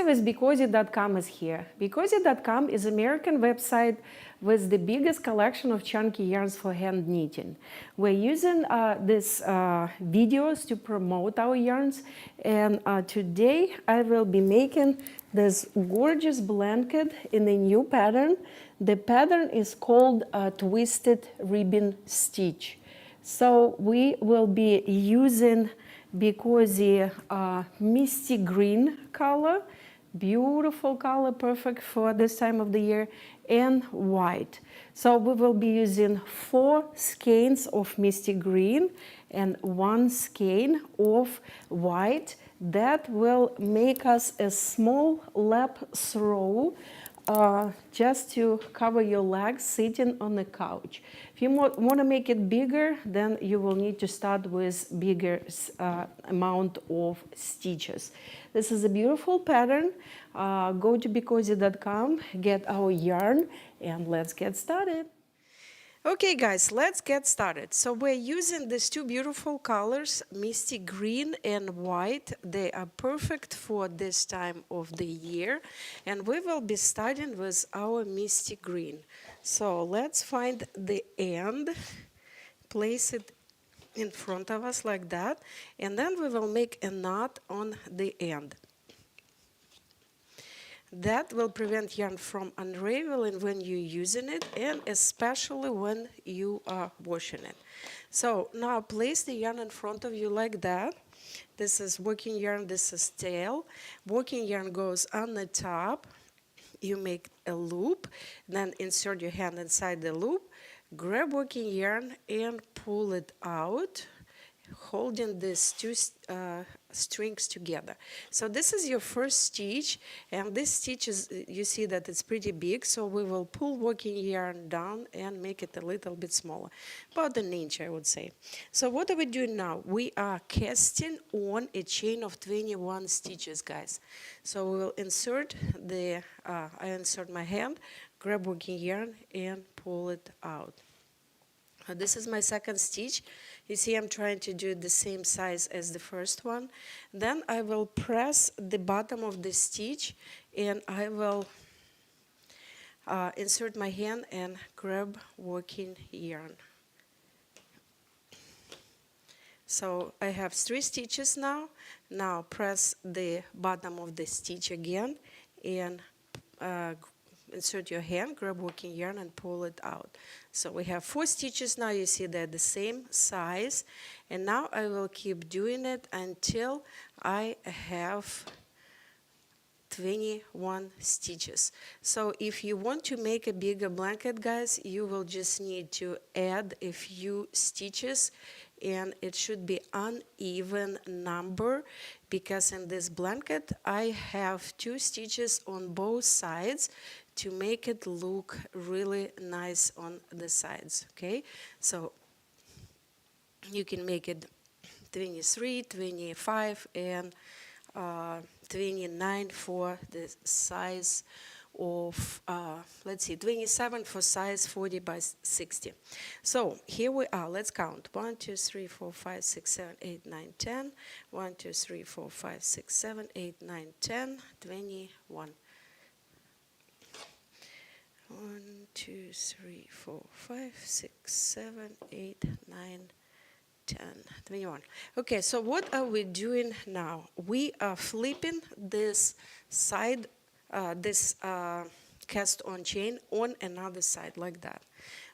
sponsor with BeCozi.com is here. BeCozi.com is an American website with the biggest collection of chunky yarns for hand knitting. We're using these videos to promote our yarns, and today I will be making this gorgeous blanket in a new pattern. The pattern is called Twisted Ribbon Stitch. So we will be using BeCozi Misty Green color, beautiful color, perfect for this time of the year, and white. So we will be using 4 skeins of Misty Green and 1 skein of white. That will make us a small lap throw just to cover your legs sitting on the couch. If you want to make it bigger, then you will need to start with bigger amount of stitches. This is a beautiful pattern. Go to BeCozi.com, get our yarn, and let's get started. Okay guys, let's get started. So we're using these 2 beautiful colors, Misty Green and White. They are perfect for this time of the year. And we will be starting with our Misty Green. So let's find the end, place it in front of us like that, and then we will make a knot on the end. That will prevent yarn from unraveling when you're using it, and especially when you are washing it. So now place the yarn in front of you like that. This is working yarn, this is tail. Working yarn goes on the top. You make a loop, then insert your hand inside the loop, grab working yarn and pull it out, holding these 2 strings together. So this is your first stitch, and this stitch is, you see that it's pretty big, so we will pull working yarn down and make it a little bit smaller, about an inch I would say. So what are we doing now? We are casting on a chain of 21 stitches, guys. So we will insert the, I insert my hand, grab working yarn and pull it out. This is my second stitch. You see I'm trying to do the same size as the first one. Then I will press the bottom of the stitch and I will insert my hand and grab working yarn. So I have 3 stitches now. Now press the bottom of the stitch again and insert your hand, grab working yarn and pull it out. So we have 4 stitches now. You see they're the same size, and now I will keep doing it until I have 21 stitches. So if you want to make a bigger blanket, guys, you will just need to add a few stitches, and it should be uneven number, because in this blanket I have 2 stitches on both sides to make it look really nice on the sides. Okay, so you can make it 23, 25 and 29 for the size of, let's see, 27 for size 40 by 60. So here we are. Let's count. 1, 2, 3, 4, 5, 6, 7, 8, 9, 10. 1, 2, 3, 4, 5, 6, 7, 8, 9, 10, 21. 1, 2, 3, 4, 5, 6, 7, 8, 9, 10, 21. Okay, so what are we doing now? We are flipping this side, this cast on chain on another side like that.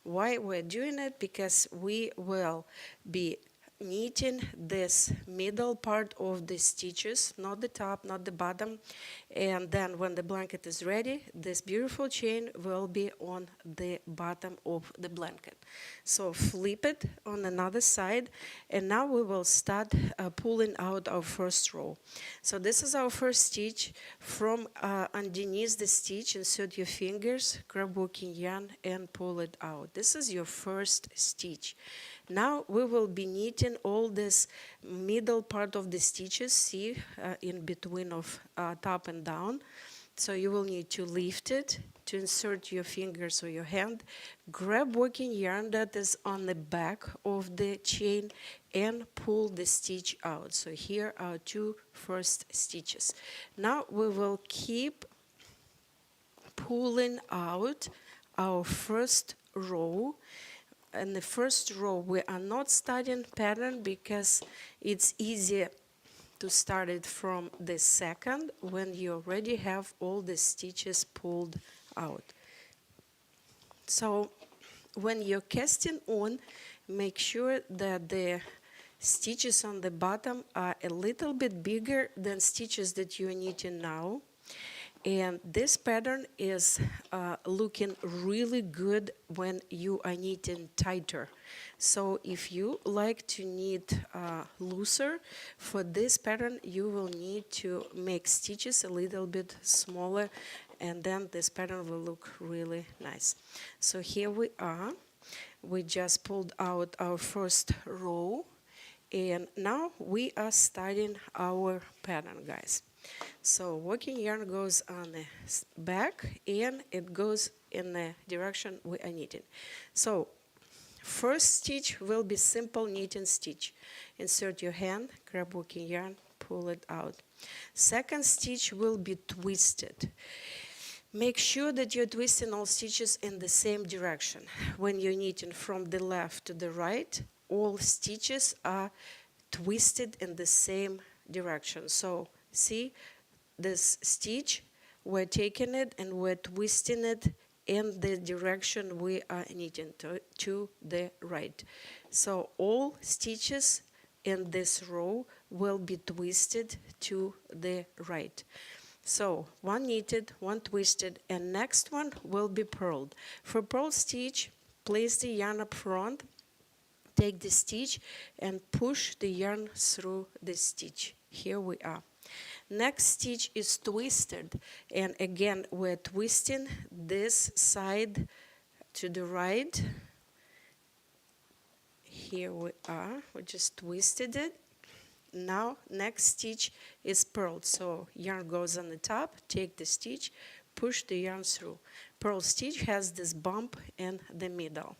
Why we're doing it? Because we will be knitting this middle part of the stitches, not the top, not the bottom, and then when the blanket is ready, this beautiful chain will be on the bottom of the blanket. So flip it on another side, and now we will start pulling out our first row. So this is our first stitch. From underneath the stitch, insert your fingers, grab working yarn and pull it out. This is your first stitch. Now we will be knitting all this middle part of the stitches, see, in between of top and down. So you will need to lift it, to insert your fingers or your hand, grab working yarn that is on the back of the chain and pull the stitch out. So here are two first stitches. Now we will keep pulling out our first row. In the first row we are not starting pattern because it's easier to start it from the second when you already have all the stitches pulled out. So when you're casting on, make sure that the stitches on the bottom are a little bit bigger than stitches that you're knitting now. And this pattern is looking really good when you are knitting tighter. So if you like to knit looser, for this pattern you will need to make stitches a little bit smaller, and then this pattern will look really nice. So here we are. We just pulled out our first row, and now we are starting our pattern, guys. So working yarn goes on the back and it goes in the direction we are knitting. So first stitch will be simple knitting stitch. Insert your hand, grab working yarn, pull it out. Second stitch will be twisted. Make sure that you're twisting all stitches in the same direction. When you're knitting from the left to the right, all stitches are twisted in the same direction. So see this stitch, we're taking it and we're twisting it in the direction we are knitting to the right. So all stitches in this row will be twisted to the right. So one knitted, one twisted, and next one will be purled. For purl stitch, place the yarn up front, take the stitch and push the yarn through the stitch. Here we are. Next stitch is twisted, and again we're twisting this side to the right. Here we are, we just twisted it. Now next stitch is purled, so yarn goes on the top, take the stitch, push the yarn through. Purl stitch has this bump in the middle.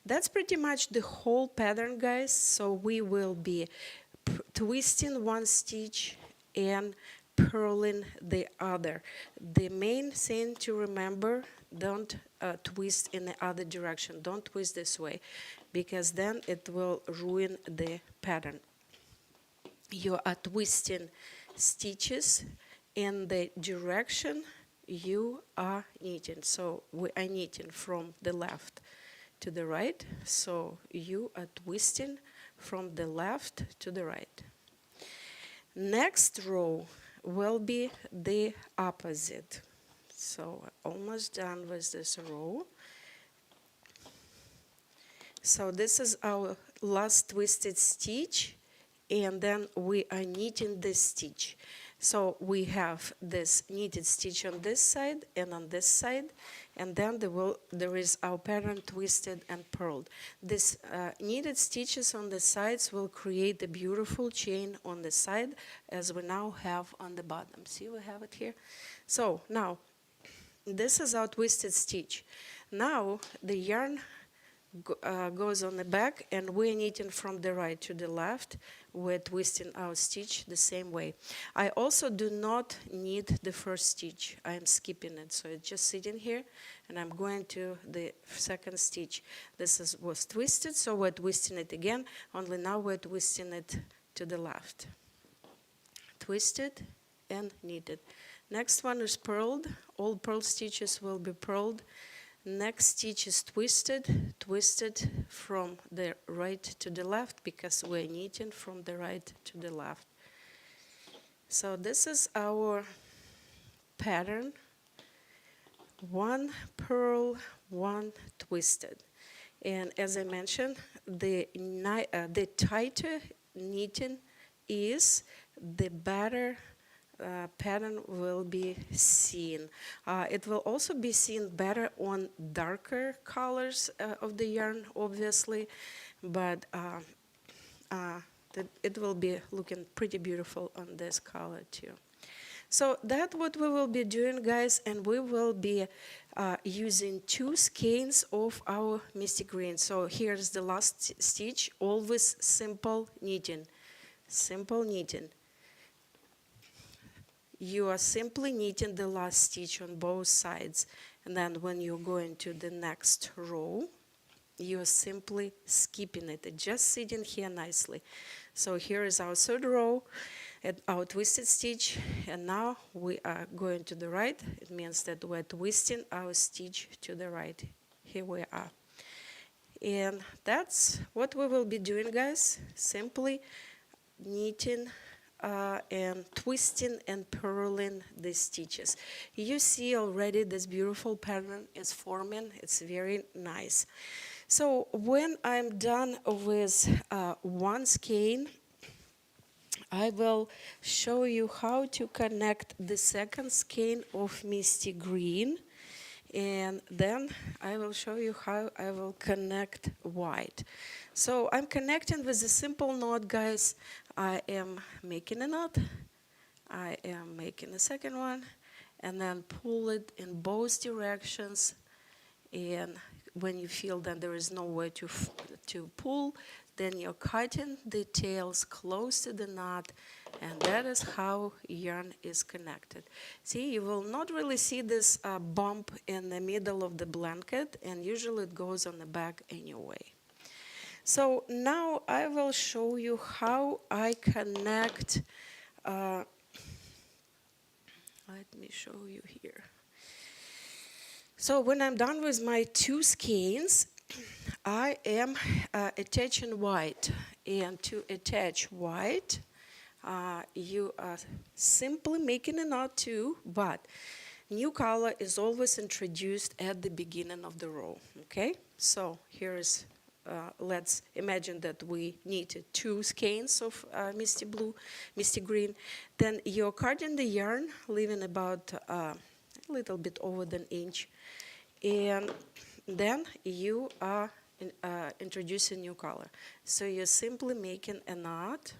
That's pretty much the whole pattern, guys. So we will be twisting one stitch and purling the other. The main thing to remember, don't twist in the other direction. Don't twist this way, because then it will ruin the pattern. You are twisting stitches in the direction you are knitting. So we are knitting from the left to the right, so you are twisting from the left to the right. Next row will be the opposite. So almost done with this row. So this is our last twisted stitch, and then we are knitting this stitch. So we have this knitted stitch on this side and on this side, and then there is our pattern twisted and purled. This knitted stitches on the sides will create a beautiful chain on the side, as we now have on the bottom. See, we have it here. So now this is our twisted stitch. Now the yarn goes on the back, and we're knitting from the right to the left. We're twisting our stitch the same way. I also do not knit the first stitch. I am skipping it, so it's just sitting here, and I'm going to the second stitch. This was twisted, so we're twisting it again, only now we're twisting it to the left. Twisted and knitted. Next one is purled. All purl stitches will be purled. Next stitch is twisted, twisted from the right to the left, because we're knitting from the right to the left. So this is our pattern. One purl, one twisted. And as I mentioned, the tighter knitting is, the better pattern will be seen. It will also be seen better on darker colors of the yarn, obviously, but it will be looking pretty beautiful on this color too. So that's what we will be doing, guys, and we will be using 2 skeins of our Misty Green. So here's the last stitch, always simple knitting. Simple knitting. You are simply knitting the last stitch on both sides, and then when you go into the next row, you are simply skipping it, just sitting here nicely. So here is our third row at our twisted stitch, and now we are going to the right. It means that we're twisting our stitch to the right. Here we are. And that's what we will be doing, guys. Simply knitting and twisting and purling the stitches. You see already this beautiful pattern is forming. It's very nice. So when I'm done with one skein, I will show you how to connect the second skein of Misty Green, and then I will show you how I will connect white. So I'm connecting with a simple knot, guys. I am making a knot, I am making a second one, and then pull it in both directions. And when you feel that there is no way to pull, then you're cutting the tails close to the knot, and that is how yarn is connected. See, you will not really see this bump in the middle of the blanket, and usually it goes on the back anyway. So now I will show you how I connect. Let me show you here. So when I'm done with my 2 skeins, I am attaching white. And to attach white, you are simply making a knot too, but new color is always introduced at the beginning of the row. Okay, so here is, let's imagine that we needed 2 skeins of Misty Green. Then you're cutting the yarn, leaving about a little bit over an inch, and then you are introducing new color. So you're simply making a knot,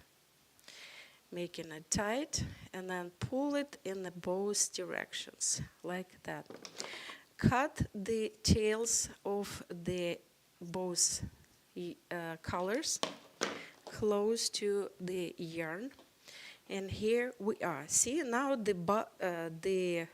making it tight, and then pull it in the both directions, like that. Cut the tails of the both colors close to the yarn, and here we are. See, now the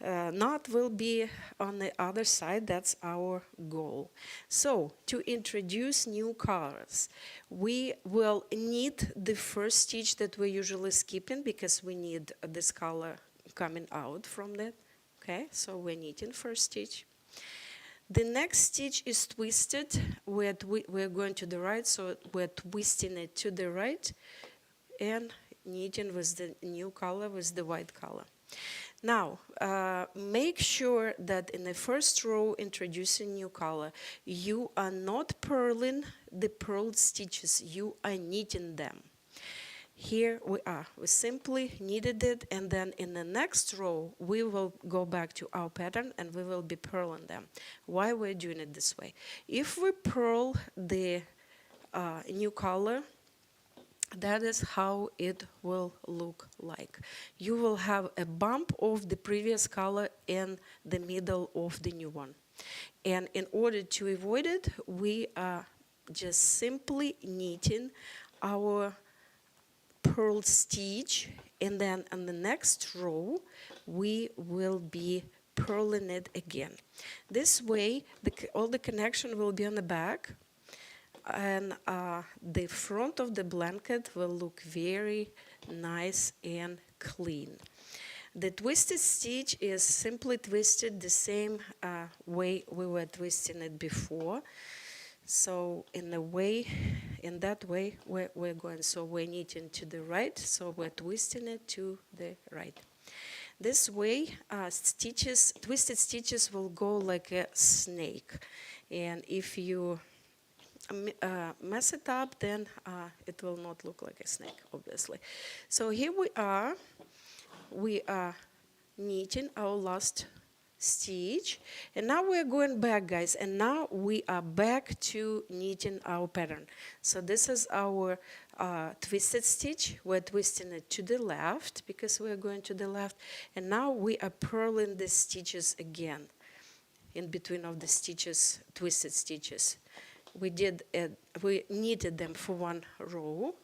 knot will be on the other side. That's our goal. So to introduce new colors, we will knit the first stitch that we're usually skipping because we need this color coming out from that. Okay, so we're knitting first stitch. The next stitch is twisted. We're going to the right, so we're twisting it to the right and knitting with the new color, with the white color. Now, make sure that in the first row, introducing new color, you are not purling the purled stitches, you are knitting them. Here we are, we simply knitted it, and then in the next row, we will go back to our pattern and we will be purling them. Why we're doing it this way? If we purl the new color, that is how it will look like. You will have a bump of the previous color in the middle of the new one. And in order to avoid it, we are just simply knitting our purl stitch, and then on the next row, we will be purling it again. This way, all the connection will be on the back, and the front of the blanket will look very nice and clean. The twisted stitch is simply twisted the same way we were twisting it before. So in that way we're going. So we're knitting to the right, so we're twisting it to the right. This way, twisted stitches will go like a snake, and if you mess it up, then it will not look like a snake, obviously. So here we are knitting our last stitch, and now we're going back, guys, and now we are back to knitting our pattern. So this is our twisted stitch. We're twisting it to the left because we're going to the left, and now we are purling the stitches again in between of the stitches, twisted stitches. We knitted them for one row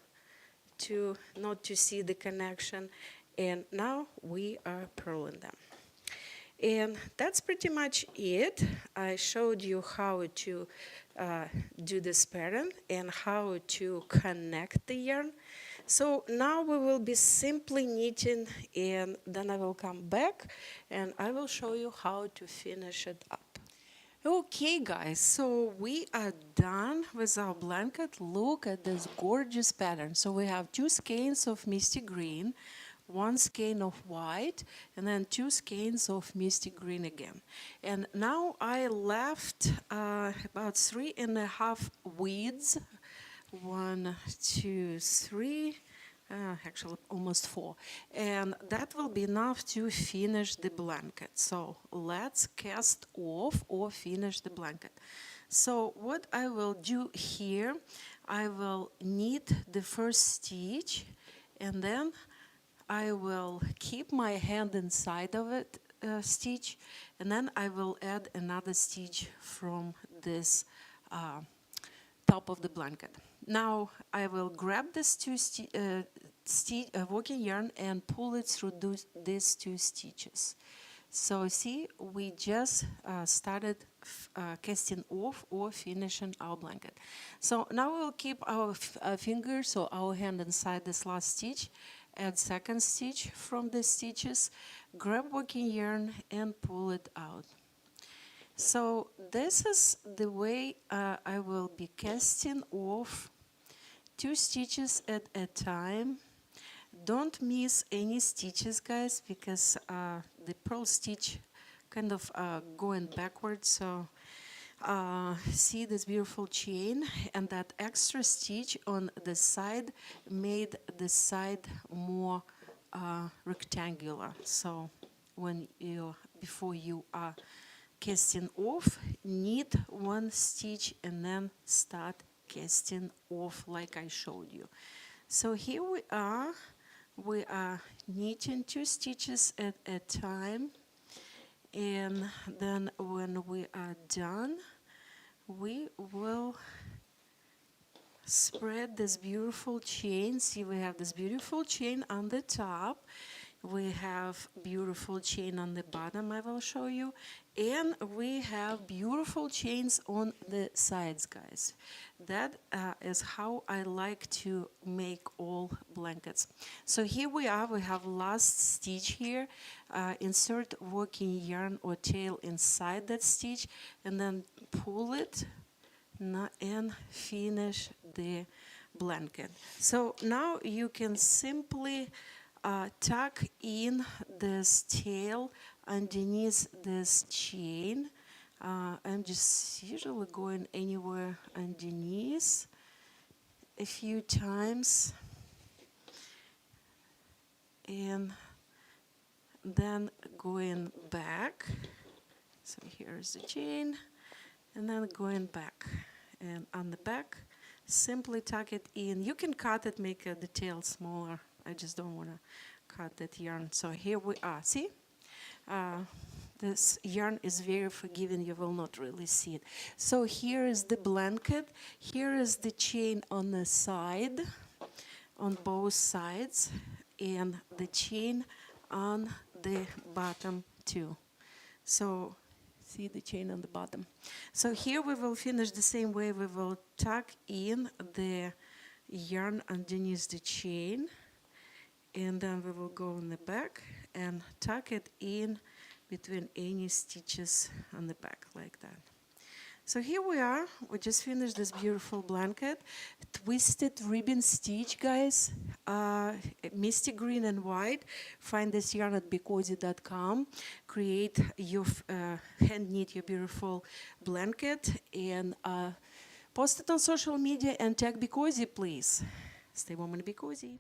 to not to see the connection, and now we are purling them. And that's pretty much it. I showed you how to do this pattern and how to connect the yarn. So now we will be simply knitting, and then I will come back and I will show you how to finish it up. Okay, guys, so we are done with our blanket. Look at this gorgeous pattern. So we have 2 skeins of Misty Green, 1 skein of white, and then 2 skeins of Misty Green again. And now I left about 3.5 weeds. 1, 2, 3. Actually almost 4, and that will be enough to finish the blanket. So let's cast off or finish the blanket. So what I will do here, I will knit the first stitch, and then I will keep my hand inside of it stitch, and then I will add another stitch from this top of the blanket. Now I will grab this working yarn and pull it through these 2 stitches. So see, we just started casting off or finishing our blanket. So now we'll keep our fingers or our hand inside this last stitch, add second stitch from the stitches, grab working yarn and pull it out. So this is the way I will be casting off 2 stitches at a time. Don't miss any stitches, guys, because the purl stitch kind of going backwards. So see this beautiful chain, and that extra stitch on the side made the side more rectangular. So before you are casting off, knit 1 stitch and then start casting off like I showed you. So here we are knitting 2 stitches at a time, and then when we are done, we will spread this beautiful chain. See, we have this beautiful chain on the top, we have beautiful chain on the bottom, I will show you, and we have beautiful chains on the sides, guys. That is how I like to make all blankets. So here we are, we have last stitch here. Insert working yarn or tail inside that stitch and then pull it and finish the blanket. So now you can simply tuck in this tail underneath this chain. I'm just usually going anywhere underneath a few times, and then going back. So here's the chain, and then going back, and on the back simply tuck it in. You can cut it, make the tail smaller. I just don't want to cut that yarn. So here we are. See? This yarn is very forgiving. You will not really see it. So here is the blanket. Here is the chain on the side, on both sides, and the chain on the bottom too. So see the chain on the bottom. So here we will finish the same way. We will tuck in the yarn underneath the chain, and then we will go in the back and tuck it in between any stitches on the back like that. So here we are, we just finished this beautiful blanket. Twisted ribbon stitch, guys, Misty Green and White. Find this yarn at BeCozi.com. Create your, hand knit your beautiful blanket and post it on social media and tag BeCozi, please. Stay warm and be cozy.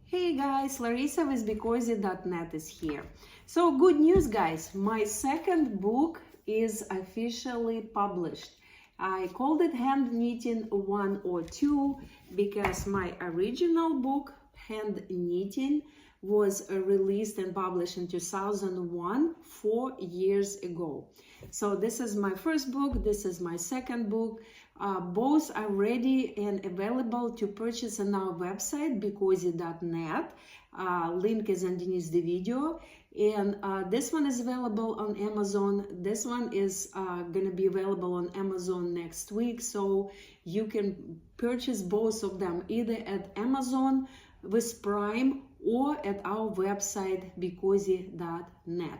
Hey guys, Larissa with BeCozi.net is here. So good news guys, my second book is officially published. I called it Hand Knitting 102 because my original book, Hand Knitting, was released and published in 2001, 4 years ago. So this is my first book, this is my second book. Both are ready and available to purchase on our website, BeCozi.net. Link is underneath the video. And this one is available on Amazon. This one is going to be available on Amazon next week. So you can purchase both of them either at Amazon with Prime or at our website, BeCozi.net.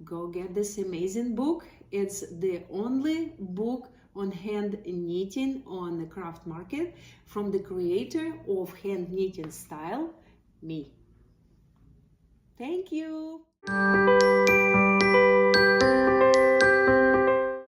Go get this amazing book. It's the only book on hand knitting on the craft market from the creator of hand knitting style, me. Thank you.